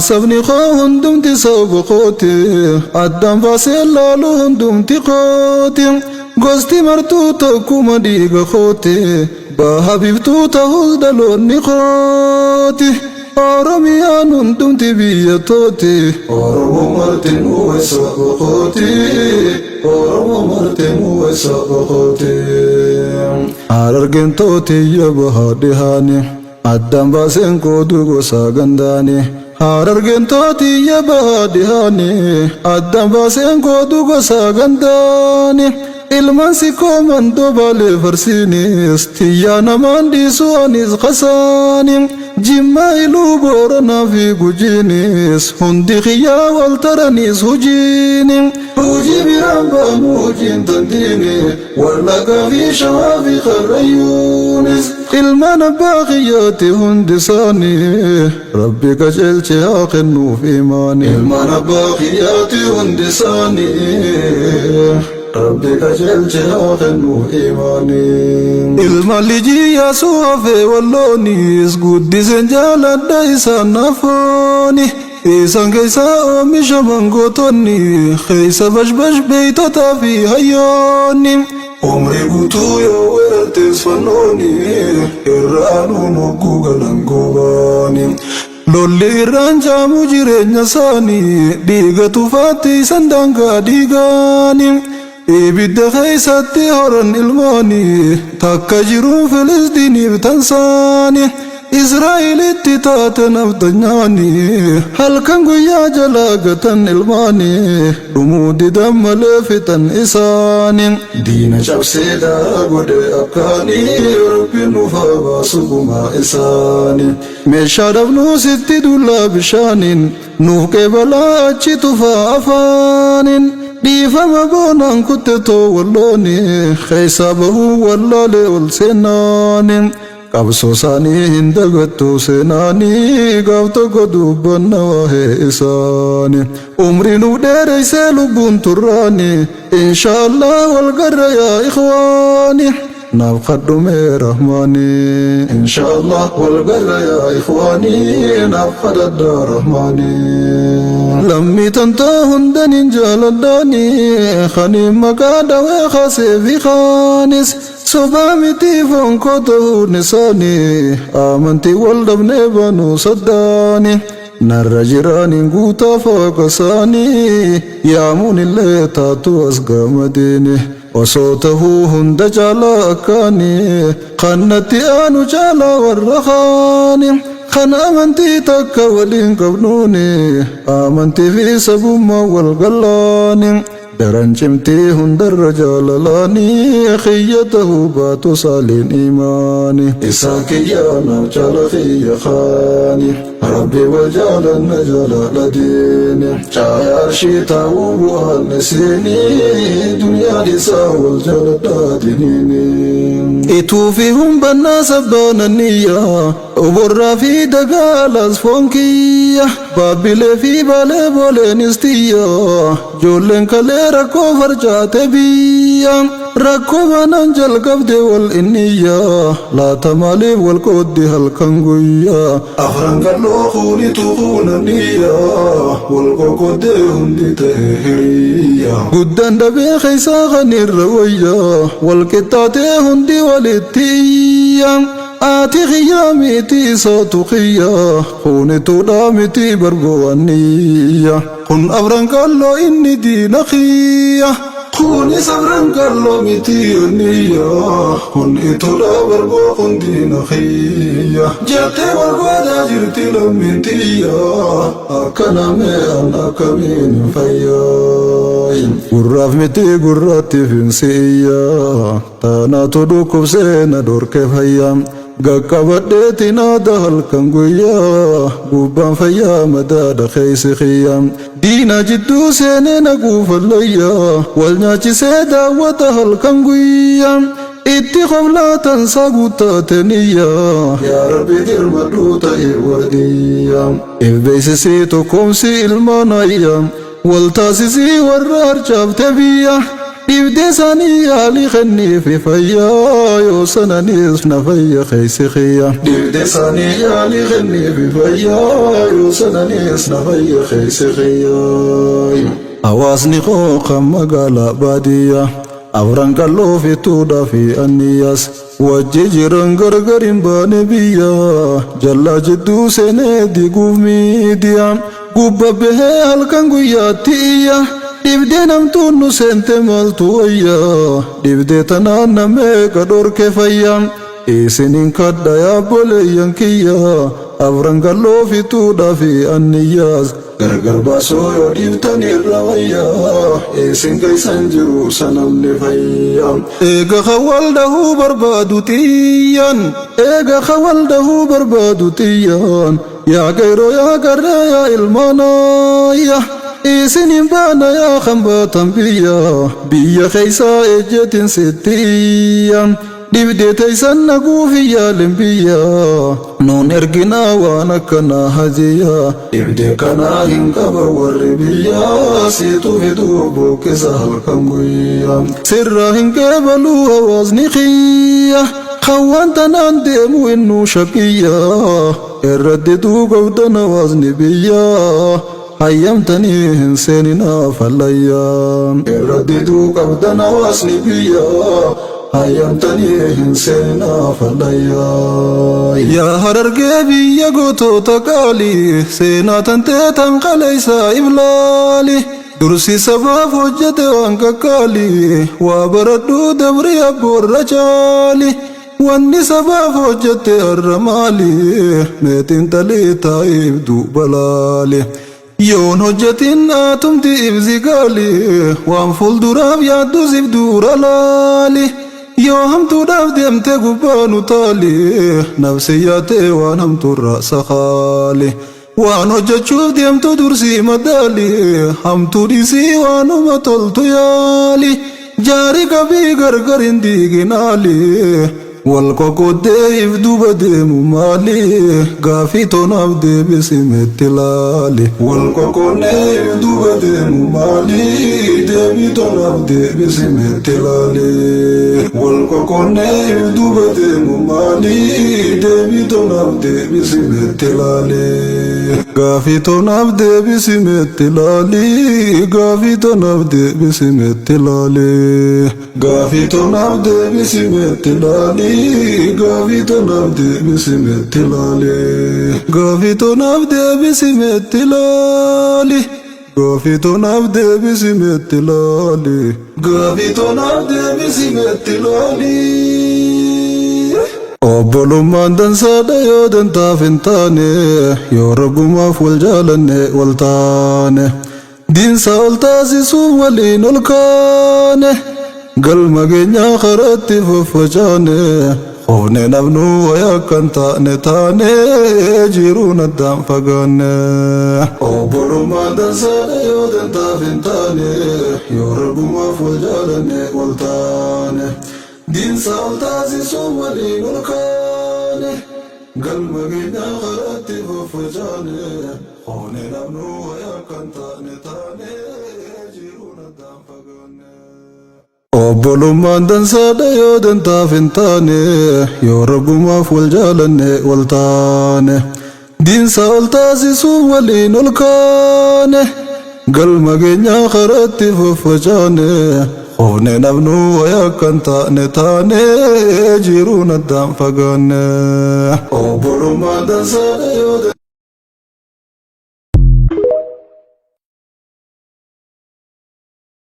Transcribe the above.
sabni koo hundumti saba kooti addaan baasee laaluu hundumti kooti gosti martuu tokkuma dhiiga kooti baha biftuu ta'us dhaloonni kooti Oromiyaan hundumti biyya tooti Oromoo martinuu saba kooti Oromoo martinuu saba kooti Harargeen tooti yabaha dhihaani addaan baaseen kootu gosa gandaani Harargeen tooti yabaha dhihaani addaan baaseen kootu gosa gandaani ilmaan sikoo mandoo baalee farsiinis tiyyaa namaan dhiisuu anis qasaani jimmaa iluu booranaa fi gujiinis hundi xiyyaa wal taranis hujiini hujii biraan baanu hujiin tandiini warlaqaa fi shawaa fi qarrayyuunis ilmaan abbaa xiyyaati hundi isaanii rabbi qajeelche haa kennuuf imaani ilmaan abbaa xiyyaati hundi isaanii Rabbi qajeelche haa kennuuf imaani ilmaan lijii yaasuu hafee walloonis guddiseen jaaladha isaan nafooni isaan keessaa oomisha mangootonni keessa bashbash beeytotaa fi hayyoonni umrii guutuu yoo weerartees fannooni irraanuu mogguu galan goobaani lolli irraan jaamu jireenya isaanii dhiiga tufaatti isaan daangaa dhiigaani ibidda keessatti horan ilmooni takka jiruun Filistiiniif tansaani Israa'elitti taate naftanyaani halkan guyyaa jalaa gatan ilmaani dhumuu didan malee fixan isaani diina cabseedhaa godhe akkaanii rabbiin nuuf baasu gumaa isaani meeshaa dhabnuu sitti dullaa bishaaniin nuuf qeebalaa achi tufaa afaaniin dhiifama boonaan kuttetoo wallooni keessa bahuu wallaalee ol seenaani qabsoo isaanii hin dagattuu seenaanii gaaf tokko dubbanna waa'ee isaani umrii nuuf dheereysee lubbuun turraani inshaallah walgarra yaa ikhwaani naaf kadhume rahmaani inshaallah walgarra yaa ikhwaani naaf kadhadha rahmaani lammii tantaa hundanin jaaladhaani khaniin maqaa dhawee khasee fi khaanis sobaa mitii fonkoo ta'uun isaanii amantii wal dhabnee banuu saddaani narra jiraaniin guutaa faaqa isaanii yaamuun illee taatu as gamadeeni osoo tahuu hunda caalaa akkaani kannatti aanu caalaa warra kaani kan amantii takka waliin qabnuuni amantii fi sabummaa wal gallaani daran cimtii hundarra jaalalaani khiyya tahuu baatu saaliin imaani isaa kiyyaanaaf jaala khiyya kaani rabbi wal jaalanna jaalala diini caaya arshii taa'uu bu'aanne seeni duniyaan isaa wal jaaladhaa diniini ituu fi humbannaa sabbaananiyyaa oborraa fi dagaalaas foonkiyya baabbilee fi baalee booleenis tiyya joolleen kalee rakkoo farcaate biyya rakkoo baanaan jalqabde wal inniyya laata maaliif wal qooddi halkan guyyaa afran kalloo kuunitu kuunaniyya wal qoqqoodde hundi ta'e hiriyya guddaan dhabee keessaa kan irra wayyaa wal qixxaatee hundi walittiyya ati khiyyaa miti sootu khiyyaa kuunituudha miti bargoowwaniyya kun afran kalloo inni diina khiyya kuni sabran kalloo miti yonniyya kun ituudha bargoo kun diina khiyya jettee bargoodaa jirti lammintiyya akkana mee'an akkamiin hin fayyaayin gurraaf miti gurraattiif hin si'iyya taanaatu dhukkubsee na dhorke fayyaa gaqqabadheetiin aada halkan guyyaa gubbaan fayyaa madaadha keeysi khiyyaa diina jidduu seenee na guufallayyaa wal nyaachisee daawwata halkan guyyaa itti qoblaatan saa guuttaateniyyaa yaa rabbi dirmadhuu ta'e wardiyyaa if beeysisii tokkoomsi ilmaanayyaa wal taasisii warra harcaafte biyya دبدي ساني يالي خني في فيا يوسنانيس نفيا خيسي خيا دبدي ساني يالي خني في فيا يوسنانيس نفيا خيسي خيا أواسني خوخا مقالا بادية أوران قلو في تودا في النياس وجيجران غرغرين بانبيا جلا جدو سندي قوميديا قوبا به هلكان قياتيا دبدي نمتو نسنت مالتويا دبدي تنانا ميكا دور كفايا إسنين كدا يا بولي ينكيا أوران قلو في تودا في النياس غرغر باسو يوديبتني الروايا إسن كيسان جرو سنم نفايا إيغا خوالده بربادو تيان إيغا خوالده بربادو تيان يا غيرو يا غرى يا المنايا إسن بانا يا خنباتن بيا خيسا إجتن ستيان دبدي تيسن نقوفي يا لمبيا نون ارقنا وانا كنا هجيا دبدي كنا هنكبر وربيا سيتو في دوبوك سهل كمويا سر هنكبلو وزني خيا خوان تنان ديمو انو شقيا ارددو قودنا وزني بيا حيمتني هنسيننا فليا ارددو قودنا وزني بيا حيمتني هنسينا فليا يا هررقي بيا قوتو تقالي سينا تنتي تنقليسا إبلالي درسي سباف وجد وانك كالي وبردو دبري أبو الرجالي واني سباف وجد الرمالي ميتين تلي تايب دو بلالي يون هجتين آتمتي إبزيقالي وانفل دراب يادو زيب دورالالي yoo hamtuu dhaaf deemte gubbaanu taali nafsi yaate waan hamtuu raasa qaali waan hojjechuuf deemtu dursii madaali hamtuu dhiisii waanuma toltu yaali jaari qabii gargar hin diiginaali wal qoqqoodee if duuba deemu maali gaafii toonaaf deebisi meetti laali wal qoqqoodee if duuba deemu maali deebii toonaaf deebisi meetti laali wal qoqqoodee if duuba deemu maali deebii toonaaf deebisi meetti laali gaafii toonaaf deebisi meetti laali gaafii toonaaf deebisi meetti laali gaafii toonaaf deebisi meetti laali Gavito nabde bismetilali Gavito nabde bismetilali Gavito nabde bismetilali Gavito nabde bismetilali Obbolummaan dansaadha yoo dantaaf hin taane yoo rabbumaaf wal jaalanne wal taane diinsa ol taasisuuf waliin ol kaane galma keenyaa karatti faffacaane qofne nafnu wayakkan taane taane jiruun addaan fagaanne obbolummaan dansaadha yoo dantaaf hin taane yoo rabbumaaf wal jaalanne wal taane diinsa ol taasisuuf waliin ol kaane galma keenyaa karatti faffacaane qofne nafnu wayakkan taane taane jiruun addaan fagaanne obbolummaan dansaadha yoo dantaaf hin taane yoo rabbumaaf wal jaalanne wal taane diinsa ol taasisuuf waliin ol kaane galma keenyaa karatti faffacaane qofne nafnu wayakkan taane taane jiruun addaan fagaanne obbolummaan dansaadha yoo